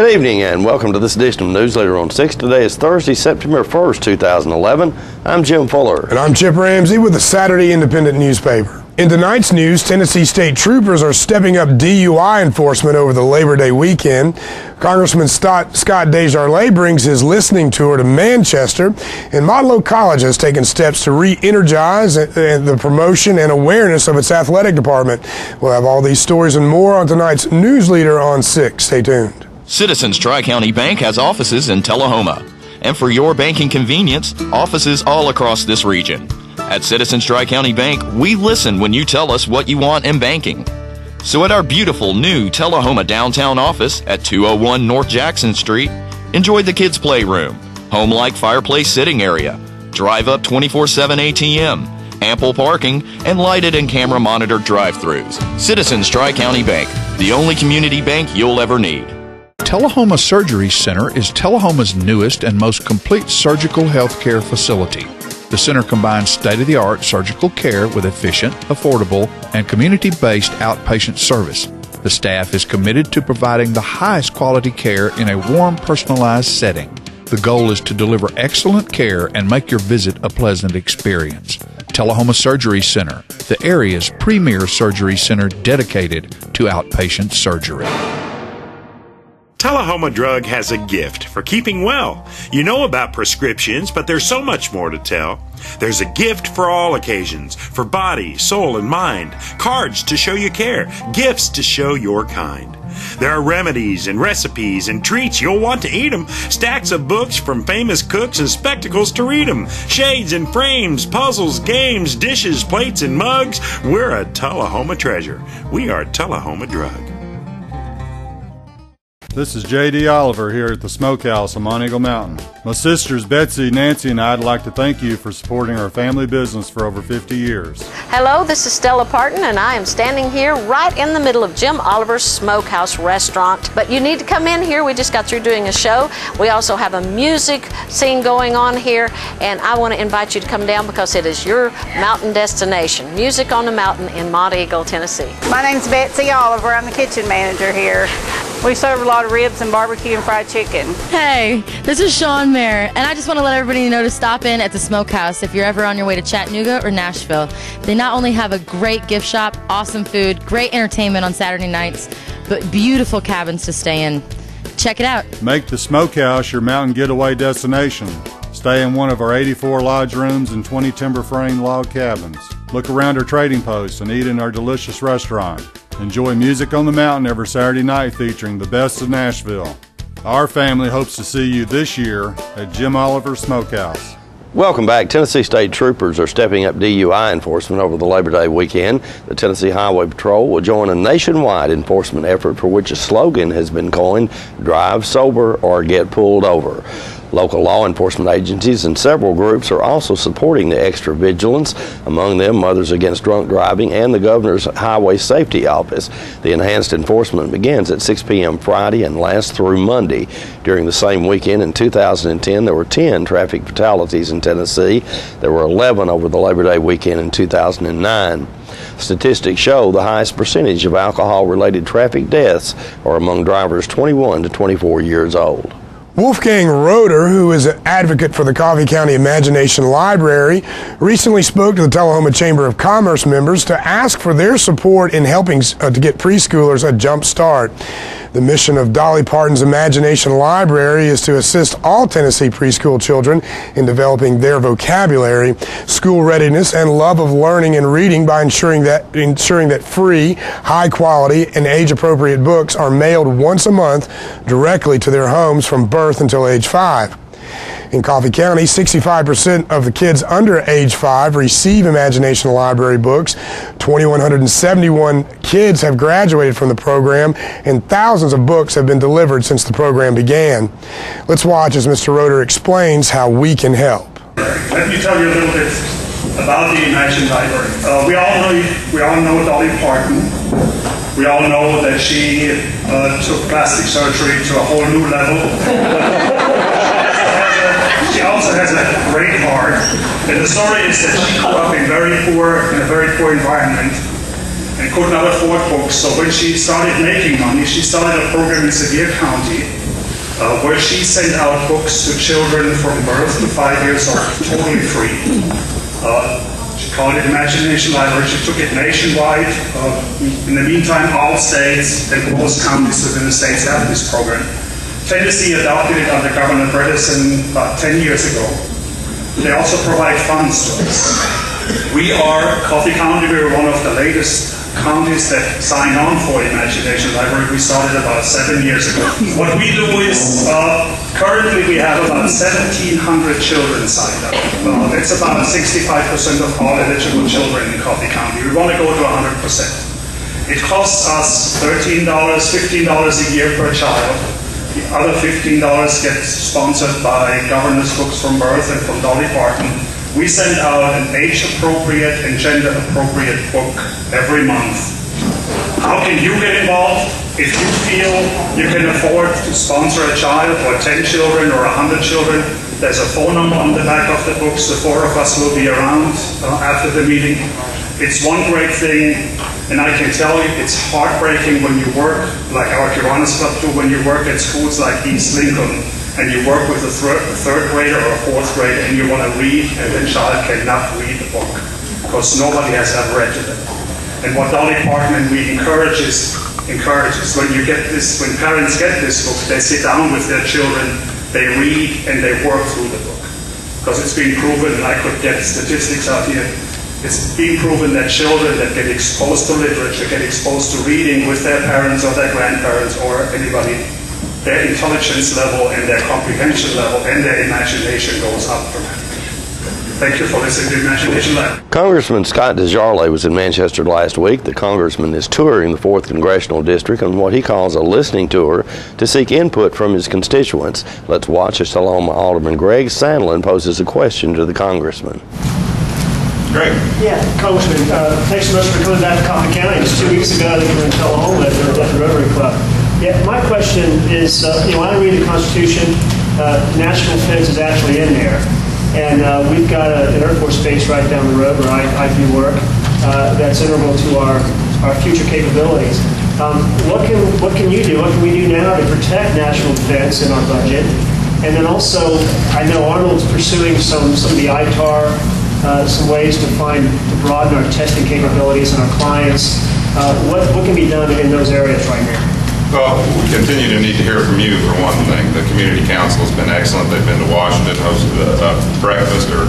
Good evening and welcome to this edition of Newsleader on 6. Today is Thursday, September 1st, 2011. I'm Jim Fuller. And I'm Chip Ramsey with the Saturday Independent newspaper. In tonight's news, Tennessee State troopers are stepping up DUI enforcement over the Labor Day weekend. Congressman Scott Desjardins brings his listening tour to Manchester, and Modelo College has taken steps to re-energize the promotion and awareness of its athletic department. We'll have all these stories and more on tonight's Newsleader on 6. Stay tuned. Citizens Tri-County Bank has offices in Tullahoma. And for your banking convenience, offices all across this region. At Citizens Tri-County Bank, we listen when you tell us what you want in banking. So at our beautiful new Tullahoma downtown office at 201 North Jackson Street, enjoy the kids' playroom, home-like fireplace sitting area, drive-up 24/7 ATM, ample parking, and lighted and camera-monitored drive-thrus. Citizens Tri-County Bank, the only community bank you'll ever need. Tullahoma Surgery Center is Tullahoma's newest and most complete surgical healthcare facility. The center combines state-of-the-art surgical care with efficient, affordable, and community-based outpatient service. The staff is committed to providing the highest quality care in a warm, personalized setting. The goal is to deliver excellent care and make your visit a pleasant experience. Tullahoma Surgery Center, the area's premier surgery center dedicated to outpatient surgery. Tullahoma Drug has a gift for keeping well. You know about prescriptions, but there's so much more to tell. There's a gift for all occasions, for body, soul, and mind. Cards to show you care, gifts to show your kind. There are remedies and recipes and treats, you'll want to eat them. Stacks of books from famous cooks and spectacles to read them. Shades and frames, puzzles, games, dishes, plates, and mugs. We're a Tullahoma treasure. We are Tullahoma Drug. This is J.D. Oliver here at the Smokehouse on Mont Eagle Mountain. My sisters Betsy, Nancy, and I'd like to thank you for supporting our family business for over 50 years. Hello, this is Stella Parton, and I am standing here right in the middle of Jim Oliver's Smokehouse restaurant. But you need to come in here. We just got through doing a show. We also have a music scene going on here, and I want to invite you to come down because it is your mountain destination. Music on the Mountain in Mont Eagle, Tennessee. My name's Betsy Oliver. I'm the kitchen manager here. We serve a lot of ribs and barbecue and fried chicken. Hey, this is Sean Mayer, and I just want to let everybody know to stop in at the Smokehouse if you're ever on your way to Chattanooga or Nashville. They not only have a great gift shop, awesome food, great entertainment on Saturday nights, but beautiful cabins to stay in. Check it out. Make the Smokehouse your mountain getaway destination. Stay in one of our 84 lodge rooms and 20 timber frame log cabins. Look around our trading posts and eat in our delicious restaurant. Enjoy music on the mountain every Saturday night featuring the best of Nashville. Our family hopes to see you this year at Jim Oliver's Smokehouse. Welcome back. Tennessee State troopers are stepping up DUI enforcement over the Labor Day weekend. The Tennessee Highway Patrol will join a nationwide enforcement effort for which a slogan has been coined, "Drive sober or get pulled over." Local law enforcement agencies and several groups are also supporting the extra vigilance, among them Mothers Against Drunk Driving and the Governor's Highway Safety Office. The enhanced enforcement begins at 6 p.m. Friday and lasts through Monday. During the same weekend in 2010, there were 10 traffic fatalities in Tennessee. There were 11 over the Labor Day weekend in 2009. Statistics show the highest percentage of alcohol-related traffic deaths are among drivers 21 to 24 years old. Wolfgang Roeder, who is an advocate for the Coffee County Imagination Library, recently spoke to the Tullahoma Chamber of Commerce members to ask for their support in helping to get preschoolers a jump start. The mission of Dolly Parton's Imagination Library is to assist all Tennessee preschool children in developing their vocabulary, school readiness, and love of learning and reading by ensuring that free, high-quality, and age-appropriate books are mailed once a month directly to their homes from birth until age 5. In Coffee County, 65% of the kids under age 5 receive Imagination Library books. 2,171 kids have graduated from the program, and thousands of books have been delivered since the program began. Let's watch as Mr. Roeder explains how we can help. Let me tell you a little bit about the Imagination Library. We all know Dolly Parton. We all know that she took plastic surgery to a whole new level. She also has a great heart, and the story is that she grew up in a very poor environment and could not afford books. So when she started making money, she started a program in Sevier County where she sent out books to children from birth to 5 years old, totally free. She called it Imagination Library. She took it nationwide. In the meantime, all states and most counties within the states have this program. Tennessee adopted it under Governor Bredesen about 10 years ago. They also provide funds to us. We are, Coffee County, we were one of the latest counties that signed on for Imagination Library. We started about 7 years ago. What we do is, currently we have about 1,700 children signed up. It's about 65% of all eligible children in Coffee County. We want to go to 100%. It costs us $13, $15 a year per child. The other $15 gets sponsored by Governor's Books from Birth and from Dolly Parton. We send out an age-appropriate and gender-appropriate book every month. How can you get involved? If you feel you can afford to sponsor a child or 10 children or 100 children, there's a phone number on the back of the books. The 4 of us will be around after the meeting. It's one great thing, and I can tell you it's heartbreaking when you work, like our Kiwanis Club do, when you work at schools like East Lincoln, and you work with a third grader or a fourth grader and you want to read and the child cannot read the book because nobody has ever read it. And what Dolly Parton and we encourages when you get this, when parents get this book, they sit down with their children, they read and they work through the book. Because it's been proven, and I could get statistics out here, it's been proven that children that get exposed to literature, get exposed to reading with their parents or their grandparents or anybody, their intelligence level and their comprehension level and their imagination goes up dramatically. Thank you for listening to Imagination Lab. Congressman Scott DesJarlais was in Manchester last week. The congressman is touring the 4th Congressional District on what he calls a listening tour to seek input from his constituents. Let's watch as Tullahoma Alderman Greg Sandlin poses a question to the congressman. Greg. Yeah, Congressman, thanks so much for coming back to Coffee County. It was 2 weeks ago that you were in Tullahoma at the Rotary Club. Yeah, my question is, when I read the Constitution, national defense is actually in there. And we've got an Air Force base right down the road where I do work that's integral to our future capabilities. What can you do? What can we do now to protect national defense in our budget? And then also, I know Arnold's pursuing some of the ITAR, some ways to broaden our testing capabilities and our clients. What can be done in those areas right now? Well, we continue to need to hear from you for one thing. The Community Council has been excellent. They've been to Washington, hosted a breakfast, or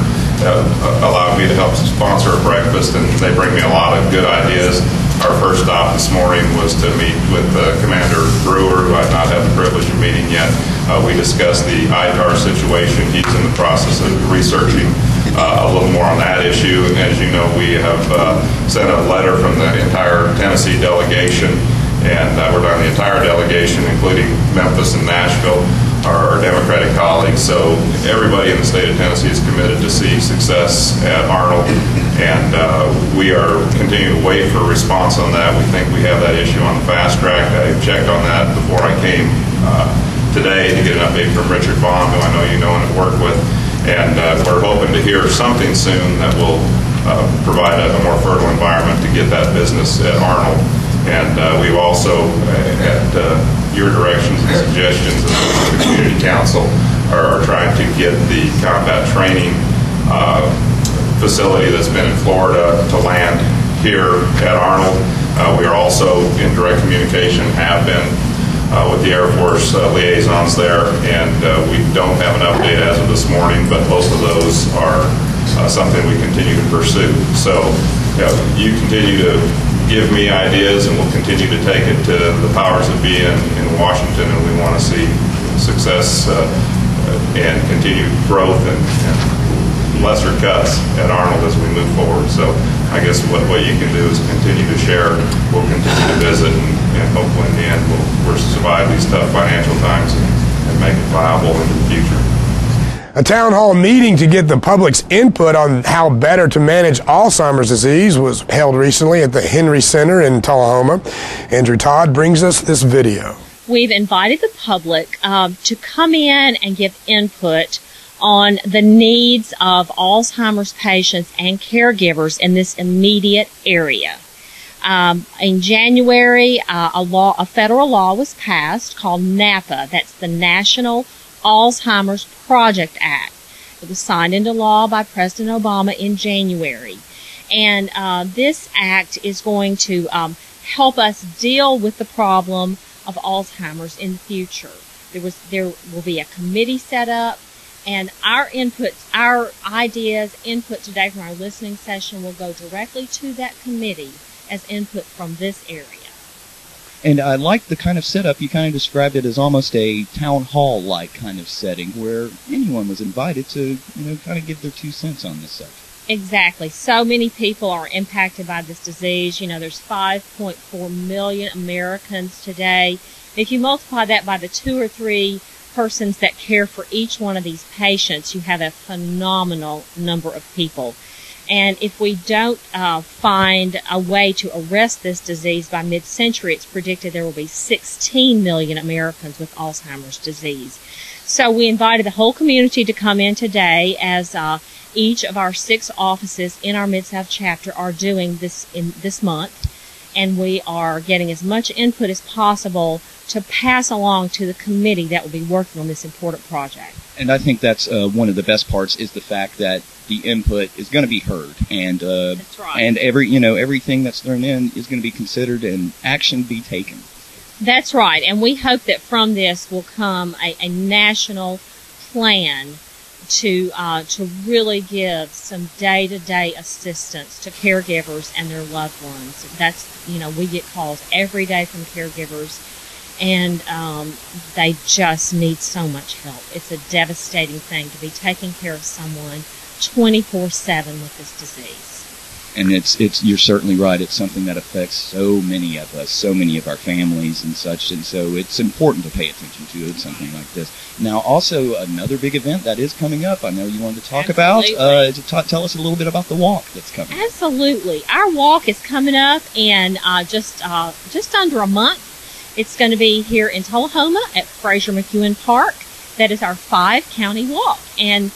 allowed me to help sponsor a breakfast, and they bring me a lot of good ideas. Our first stop this morning was to meet with Commander Brewer, who I've not had the privilege of meeting yet. We discussed the ITAR situation. He's in the process of researching a little more on that issue. As you know, we have sent a letter from the entire Tennessee delegation, and we're talking the entire delegation, including Memphis and Nashville, our Democratic colleagues. So everybody in the state of Tennessee is committed to see success at Arnold, and we are continuing to wait for a response on that. We think we have that issue on the fast track. I checked on that before I came today to get an update from Richard Vaughn, who I know you know and have worked with, and we're hoping to hear something soon that will provide a more fertile environment to get that business at Arnold. And we've also, at your directions and suggestions, and the Community Council are trying to get the combat training facility that's been in Florida to land here at Arnold. We are also in direct communication, have been, with the Air Force liaisons there, and we don't have an update as of this morning, but both of those are something we continue to pursue. So you continue to give me ideas, and we'll continue to take it to the powers that be in Washington, and we want to see success and continued growth and lesser cuts at Arnold as we move forward. So I guess what you can do is continue to share. We'll continue to visit, and hopefully in the end we'll survive these tough financial times and make it viable into the future. A town hall meeting to get the public's input on how better to manage Alzheimer's disease was held recently at the Henry Center in Tullahoma. Andrew Todd brings us this video. We've invited the public to come in and give input on the needs of Alzheimer's patients and caregivers in this immediate area. In January, a federal law was passed called NAPA. That's the National Alzheimer's Project Act. It was signed into law by President Obama in January. And this act is going to help us deal with the problem of Alzheimer's in the future. There will be a committee set up, and our ideas, input today from our listening session will go directly to that committee as input from this area. And I like the kind of setup. You kind of described it as almost a town hall-like kind of setting where anyone was invited to, kind of give their 2 cents on this subject. Exactly. So many people are impacted by this disease. There's 5.4 million Americans today. If you multiply that by the 2 or 3 persons that care for each one of these patients, you have a phenomenal number of people. And if we don't find a way to arrest this disease by mid-century, it's predicted there will be 16 million Americans with Alzheimer's disease. So we invited the whole community to come in today, as each of our 6 offices in our Mid-South chapter are doing this in this month. And we are getting as much input as possible to pass along to the committee that will be working on this important project. And I think that's one of the best parts, is the fact that the input is going to be heard, and that's right. And everything that's thrown in is going to be considered and action be taken. That's right, and we hope that from this will come a national plan to really give some day-to-day assistance to caregivers and their loved ones. That's, we get calls every day from caregivers, and they just need so much help. It's a devastating thing to be taking care of someone 24/7 with this disease. And you're certainly right. It's something that affects so many of us, so many of our families and such, and so it's important to pay attention to something like this. Now, also another big event that is coming up, I know you wanted to talk about. Tell us a little bit about the walk that's coming. Absolutely. Our walk is coming up in just under a month. It's going to be here in Tullahoma at Fraser McEwen Park. That is our 5-county walk. And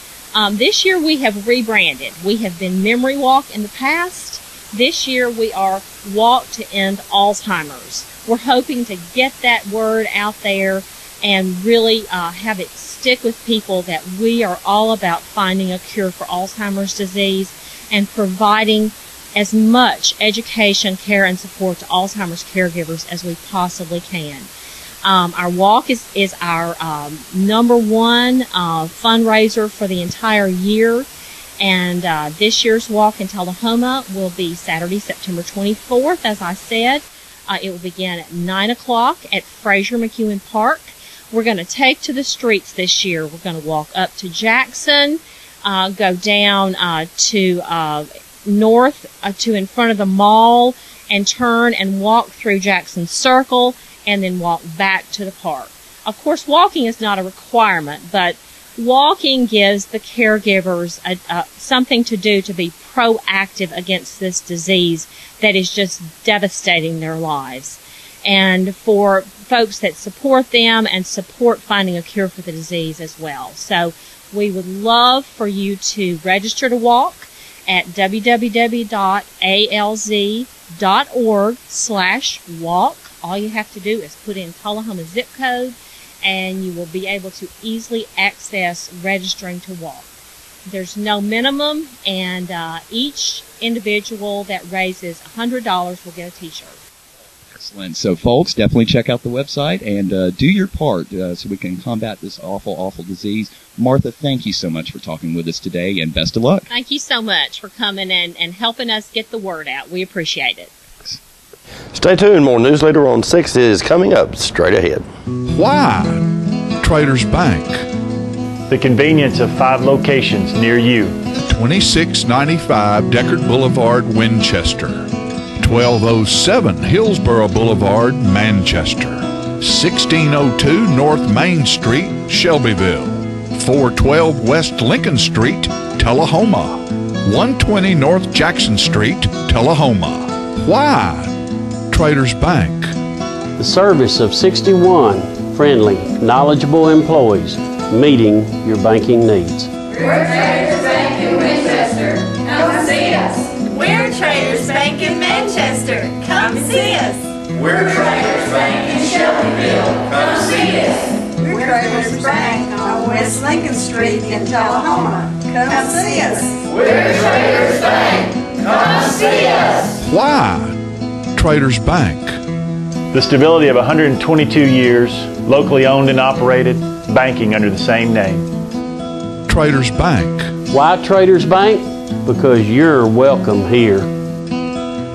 this year we have rebranded. We have been Memory Walk in the past. This year we are Walk to End Alzheimer's. We're hoping to get that word out there and really have it stick with people that we are all about finding a cure for Alzheimer's disease and providing as much education, care, and support to Alzheimer's caregivers as we possibly can. Our walk is our number one fundraiser for the entire year, and this year's walk in Tullahoma will be Saturday, September 24th, as I said. It will begin at 9 o'clock at Fraser McEwen Park. We're going to take to the streets this year. We're going to walk up to Jackson, go down to north to in front of the mall, and turn and walk through Jackson Circle, and then walk back to the park. Of course, walking is not a requirement, but walking gives the caregivers something to do to be proactive against this disease that is just devastating their lives. And for folks that support them and support finding a cure for the disease as well. So we would love for you to register to walk at www.alz.org/walk. All you have to do is put in Tullahoma zip code, and you will be able to easily access registering to walk. There's no minimum, and each individual that raises $100 will get a t-shirt. Excellent. So, folks, definitely check out the website and do your part so we can combat this awful, awful disease. Martha, thank you so much for talking with us today, and best of luck. Thank you so much for coming and helping us get the word out. We appreciate it. Stay tuned. More Newsleader on 6 is coming up straight ahead. Why? Traders Bank. The convenience of 5 locations near you. 2695 Deckard Boulevard, Winchester. 1207 Hillsborough Boulevard, Manchester. 1602 North Main Street, Shelbyville. 412 West Lincoln Street, Tullahoma. 120 North Jackson Street, Tullahoma. Why? Traders Bank. The service of 61 friendly, knowledgeable employees meeting your banking needs. We're Traders Bank in Winchester. Come see us. We're Traders Bank in Manchester. Come see us. We're Traders Bank in Shelbyville. Come see us. We're Traders Bank on West Lincoln Street in Tullahoma. Come see us. We're Traders Bank. Come see us. Why Traders Bank? The stability of 122 years, locally owned and operated, banking under the same name. Traders Bank. Why Traders Bank? Because you're welcome here.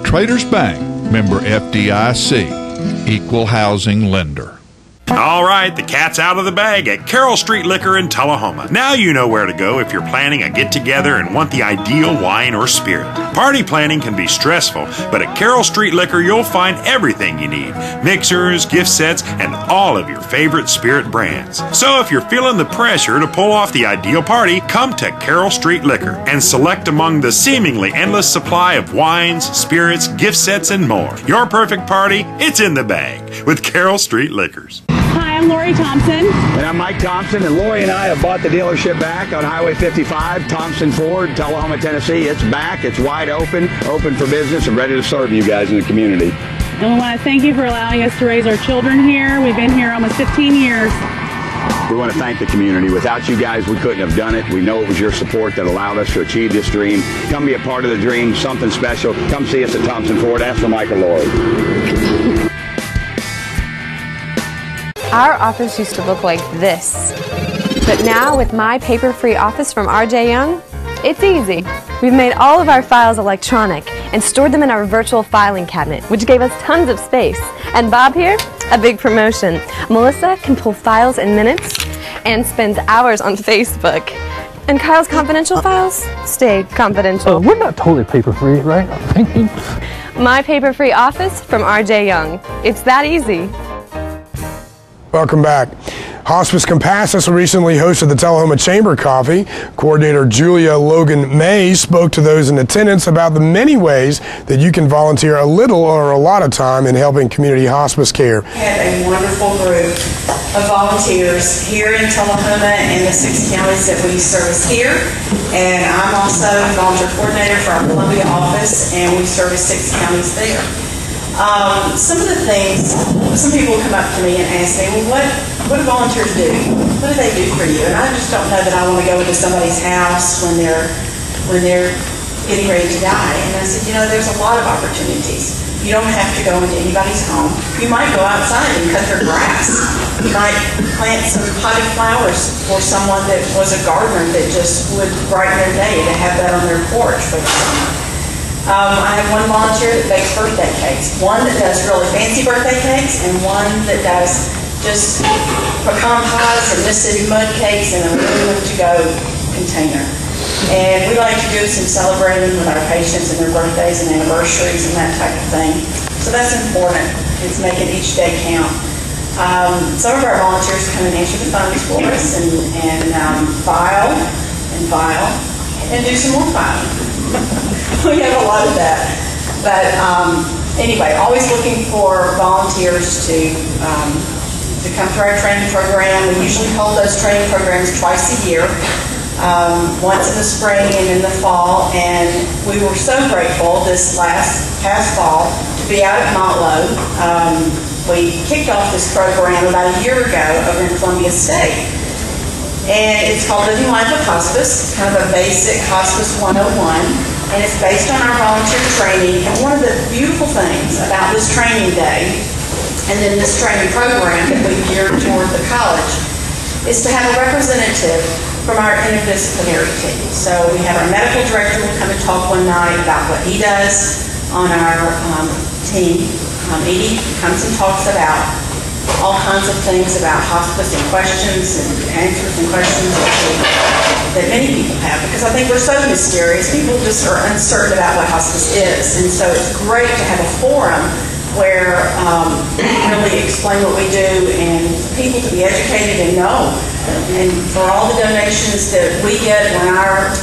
Traders Bank, member FDIC, equal housing lender. All right, the cat's out of the bag at Carroll Street Liquor in Tullahoma. Now you know where to go if you're planning a get-together and want the ideal wine or spirit. Party planning can be stressful, but at Carroll Street Liquor you'll find everything you need. Mixers, gift sets, and all of your favorite spirit brands. So if you're feeling the pressure to pull off the ideal party, come to Carroll Street Liquor and select among the seemingly endless supply of wines, spirits, gift sets, and more. Your perfect party, it's in the bag with Carroll Street Liquors. Hi, I'm Lori Thompson. And I'm Mike Thompson, and Lori and I have bought the dealership back on Highway 55, Thompson Ford, Tullahoma, Tennessee. It's back, it's wide open for business, and ready to serve you guys in the community. And we want to thank you for allowing us to raise our children here. We've been here almost 15 years. We want to thank the community. Without you guys, we couldn't have done it. We know it was your support that allowed us to achieve this dream. Come be a part of the dream, something special. Come see us at Thompson Ford. Ask for Mike or Lori. Our office used to look like this, but now with My Paper-Free Office from R.J. Young, it's easy. We've made all of our files electronic and stored them in our virtual filing cabinet, which gave us tons of space. And Bob here, a big promotion. Melissa can pull files in minutes and spends hours on Facebook. And Kyle's confidential files stay confidential. We're not totally paper-free, right? My Paper-Free Office from R.J. Young. It's that easy. Welcome back. Hospice Compassus recently hosted the Tullahoma Chamber Coffee. Coordinator Julia Logan May spoke to those in attendance about the many ways that you can volunteer a little or a lot of time in helping community hospice care. We have a wonderful group of volunteers here in Tullahoma and the 6 counties that we service here. And I'm also volunteer coordinator for our Columbia office, and we service 6 counties there. Some of the things, some people come up to me and ask me, well, what do volunteers do? What do they do for you? And I just don't know that I want to go into somebody's house when they're getting ready to die. And I said, you know, there's a lot of opportunities. You don't have to go into anybody's home. You might go outside and cut their grass. You might plant some potted flowers for someone that was a gardener that just would brighten their day to have that on their porch for the summer. I have one volunteer that bakes birthday cakes, one that does really fancy birthday cakes, and one that does just pecan pies and Mississippi mud cakes in a aluminum to-go container. And we like to do some celebrating with our patients and their birthdays and anniversaries and that type of thing. So that's important. It's making each day count. Some of our volunteers come and answer the phones for us and file and do some more filing. We have a lot of that. But anyway, always looking for volunteers to come through our training program. We usually hold those training programs twice a year, once in the spring and in the fall. And we were so grateful this past fall to be out at Montlow. We kicked off this program about a year ago over in Columbia State. And it's called Living Life with Hospice. It's kind of a basic Hospice 101. And it's based on our volunteer training. And one of the beautiful things about this training day, and then this training program that we geared toward the college, is to have a representative from our interdisciplinary team. So we have our medical director will come and talk one night about what he does on our team. Edie comes and talks about all kinds of things about hospice and questions and answers and questions that many people have, because I think we're so mysterious. People just are uncertain about what hospice is, and so it's great to have a forum where we really explain what we do and people to be educated and know. And for all the donations that we get when our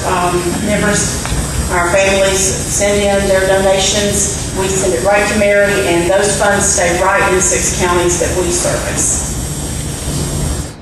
members, our families send in their donations, we send it right to Mary, and those funds stay right in the 6 counties that we service.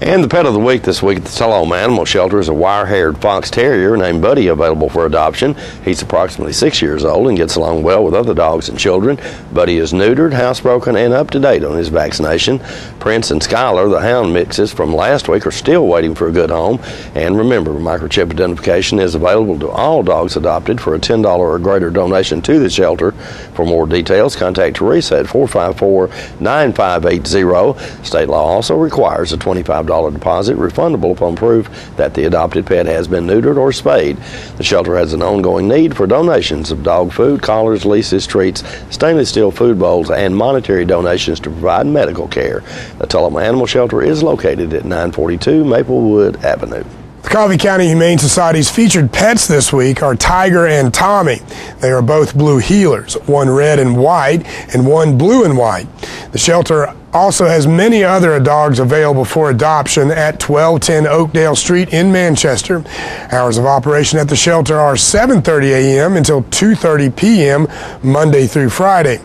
And the pet of the week this week at the Tullahoma Animal Shelter is a wire-haired fox terrier named Buddy, available for adoption. He's approximately 6 years old and gets along well with other dogs and children. Buddy is neutered, housebroken, and up to date on his vaccination. Prince and Skylar, the hound mixes from last week, are still waiting for a good home. And remember, microchip identification is available to all dogs adopted for a $10 or greater donation to the shelter. For more details, contact Teresa at 454-9580. State law also requires a $25 deposit, refundable upon proof that the adopted pet has been neutered or spayed. The shelter has an ongoing need for donations of dog food, collars, leashes, treats, stainless steel food bowls, and monetary donations to provide medical care. The Tullahoma Animal Shelter is located at 942 Maplewood Avenue. The Coffee County Humane Society's featured pets this week are Tiger and Tommy. They are both blue heelers, one red and white and one blue and white. The shelter also has many other dogs available for adoption at 1210 Oakdale Street in Manchester. Hours of operation at the shelter are 7:30 a.m. until 2:30 p.m. Monday through Friday.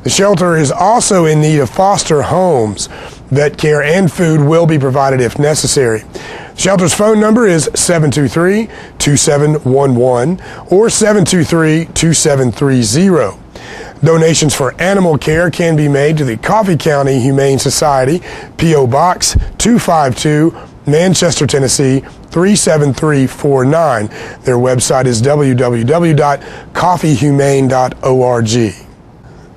The shelter is also in need of foster homes. Vet care and food will be provided if necessary. The shelter's phone number is 723-2711 or 723-2730. Donations for animal care can be made to the Coffee County Humane Society, P.O. Box 252, Manchester, Tennessee 37349. Their website is www.coffeehumane.org.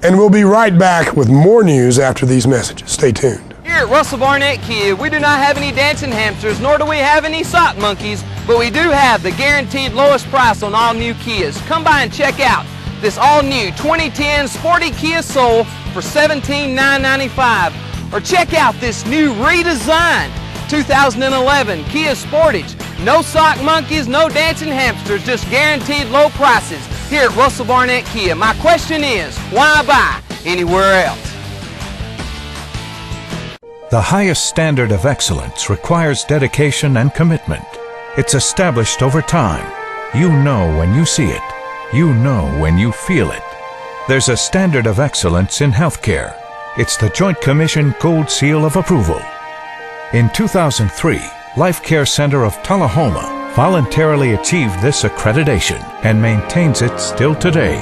And we'll be right back with more news after these messages. Stay tuned. Here at Russell Barnett Kia, we do not have any dancing hamsters, nor do we have any sock monkeys, but we do have the guaranteed lowest price on all new Kias. Come by and check out this all-new 2010 Sporty Kia Soul for $17,995. Or check out this new redesigned 2011 Kia Sportage. No sock monkeys, no dancing hamsters, just guaranteed low prices here at Russell Barnett Kia. My question is, why buy anywhere else? The highest standard of excellence requires dedication and commitment. It's established over time. You know when you see it. You know when you feel it. There's a standard of excellence in healthcare. It's the Joint Commission Gold Seal of Approval. In 2003, Life Care Center of Tullahoma voluntarily achieved this accreditation and maintains it still today.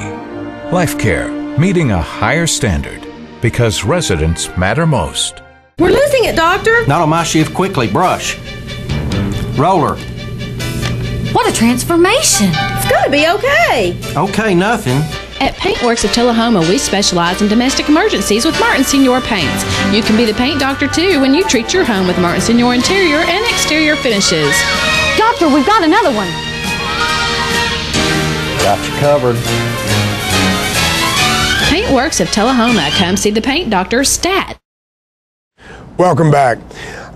Life Care, meeting a higher standard because residents matter most. We're losing it, Doctor. Not on my shift. Quickly, brush. Roller. What a transformation. It's going to be okay. Okay, nothing. At Paintworks of Tullahoma, we specialize in domestic emergencies with Martin Senior Paints. You can be the paint doctor, too, when you treat your home with Martin Senior interior and exterior finishes. Doctor, we've got another one. Got you covered. Paintworks of Tullahoma. Come see the paint doctor, Stat. Welcome back.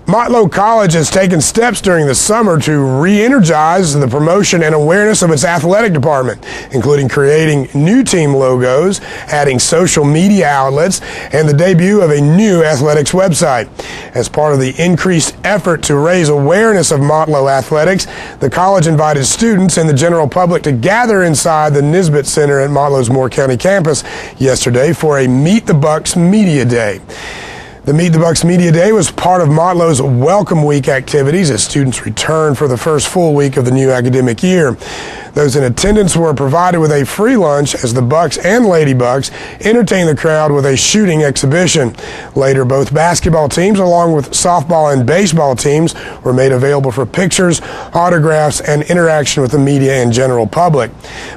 Motlow College has taken steps during the summer to re-energize the promotion and awareness of its athletic department, including creating new team logos, adding social media outlets, and the debut of a new athletics website. As part of the increased effort to raise awareness of Motlow athletics, the college invited students and the general public to gather inside the Nisbet Center at Motlow's Moore County campus yesterday for a Meet the Bucks Media Day. The Meet the Bucks Media Day was part of Motlow's Welcome Week activities as students returned for the first full week of the new academic year. Those in attendance were provided with a free lunch as the Bucks and Lady Bucks entertained the crowd with a shooting exhibition. Later, both basketball teams, along with softball and baseball teams, were made available for pictures, autographs, and interaction with the media and general public.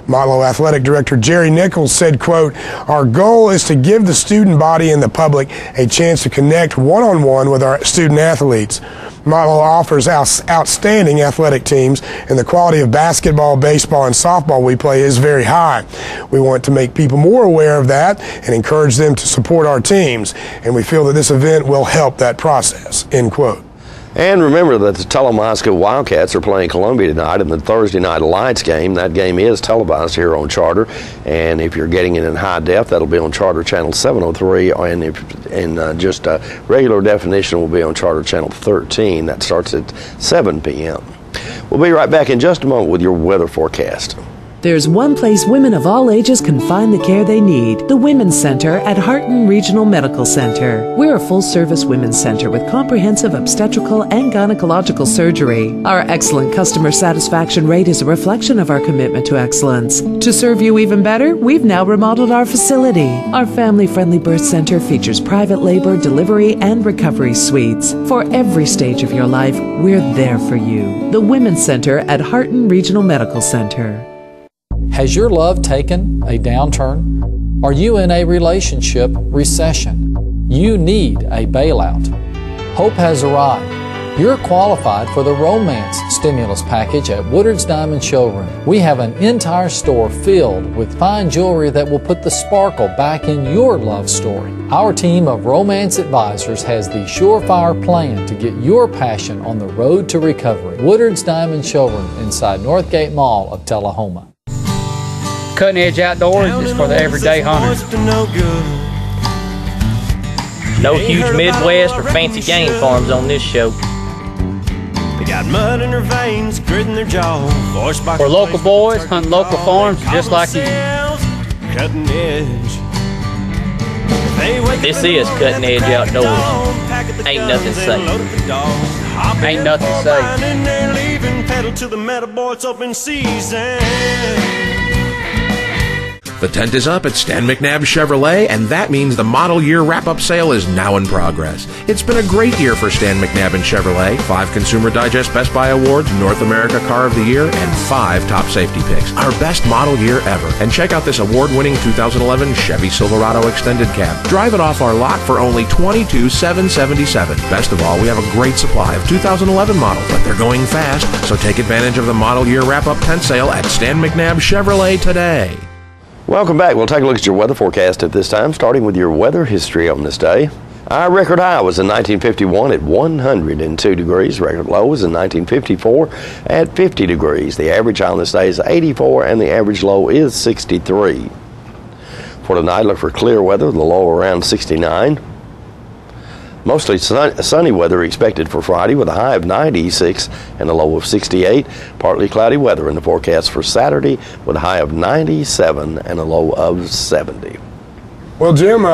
Motlow Athletic Director Jerry Nichols said, quote, "Our goal is to give the student body and the public a chance to connect one-on-one with our student athletes. Motlow offers outstanding athletic teams, and the quality of basketball, baseball, and softball we play is very high. We want to make people more aware of that and encourage them to support our teams, and we feel that this event will help that process," end quote. And remember that the Tullahoma High School Wildcats are playing Columbia tonight in the Thursday Night Lights game. That game is televised here on Charter, and if you're getting it in high def, that'll be on Charter Channel 703, and just a regular definition will be on Charter Channel 13. That starts at 7 p.m. We'll be right back in just a moment with your weather forecast. There's one place women of all ages can find the care they need, the Women's Center at Harton Regional Medical Center. We're a full-service women's center with comprehensive obstetrical and gynecological surgery. Our excellent customer satisfaction rate is a reflection of our commitment to excellence. To serve you even better, we've now remodeled our facility. Our family-friendly birth center features private labor, delivery, and recovery suites. For every stage of your life, we're there for you. The Women's Center at Harton Regional Medical Center. Has your love taken a downturn? Are you in a relationship recession? You need a bailout. Hope has arrived. You're qualified for the Romance Stimulus Package at Woodard's Diamond Showroom. We have an entire store filled with fine jewelry that will put the sparkle back in your love story. Our team of romance advisors has the surefire plan to get your passion on the road to recovery. Woodard's Diamond Showroom inside Northgate Mall of Tullahoma. Cutting Edge Outdoors is for the everyday hunter. No huge Midwest or fancy game farms on this show. They got mud in their veins, grit in their jaw. We're local boys hunting local farms just like you. Cutting Edge. This is Cutting Edge Outdoors. Ain't nothing safe. Ain't nothing safe. Pedal to the metal, boy, it's open season. The tent is up at Stan McNabb Chevrolet, and that means the model year wrap-up sale is now in progress. It's been a great year for Stan McNabb and Chevrolet. 5 Consumer Digest Best Buy Awards, North America Car of the Year, and 5 top safety picks. Our best model year ever. And check out this award-winning 2011 Chevy Silverado Extended Cab. Drive it off our lot for only $22,777. Best of all, we have a great supply of 2011 models, but they're going fast, so take advantage of the model year wrap-up tent sale at Stan McNabb Chevrolet today. Welcome back. We'll take a look at your weather forecast at this time, starting with your weather history on this day. Our record high was in 1951 at 102 degrees. Record low was in 1954 at 50 degrees. The average high on this day is 84 and the average low is 63. For tonight, look for clear weather, the low around 69. Mostly sunny weather expected for Friday with a high of 96 and a low of 68. Partly cloudy weather in the forecast for Saturday with a high of 97 and a low of 70. Well, Jim,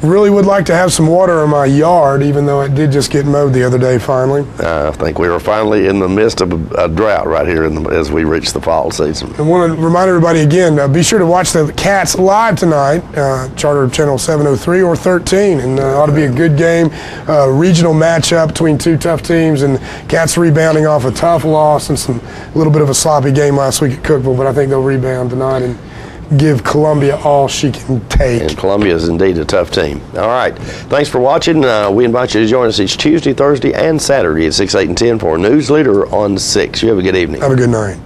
really would like to have some water in my yard, even though it did just get mowed the other day finally. I think we are finally in the midst of a drought right here as we reach the fall season. I want to remind everybody again, be sure to watch the Cats live tonight, Charter Channel 703 or 13, and ought to be a good game. Regional matchup between two tough teams, and Cats rebounding off a tough loss and a little bit of a sloppy game last week at Cookeville, but I think they'll rebound tonight and give Columbia all she can take. And Columbia is indeed a tough team. All right. Thanks for watching. We invite you to join us each Tuesday, Thursday, and Saturday at 6, 8, and 10 for Newsleader on 6. You have a good evening. Have a good night.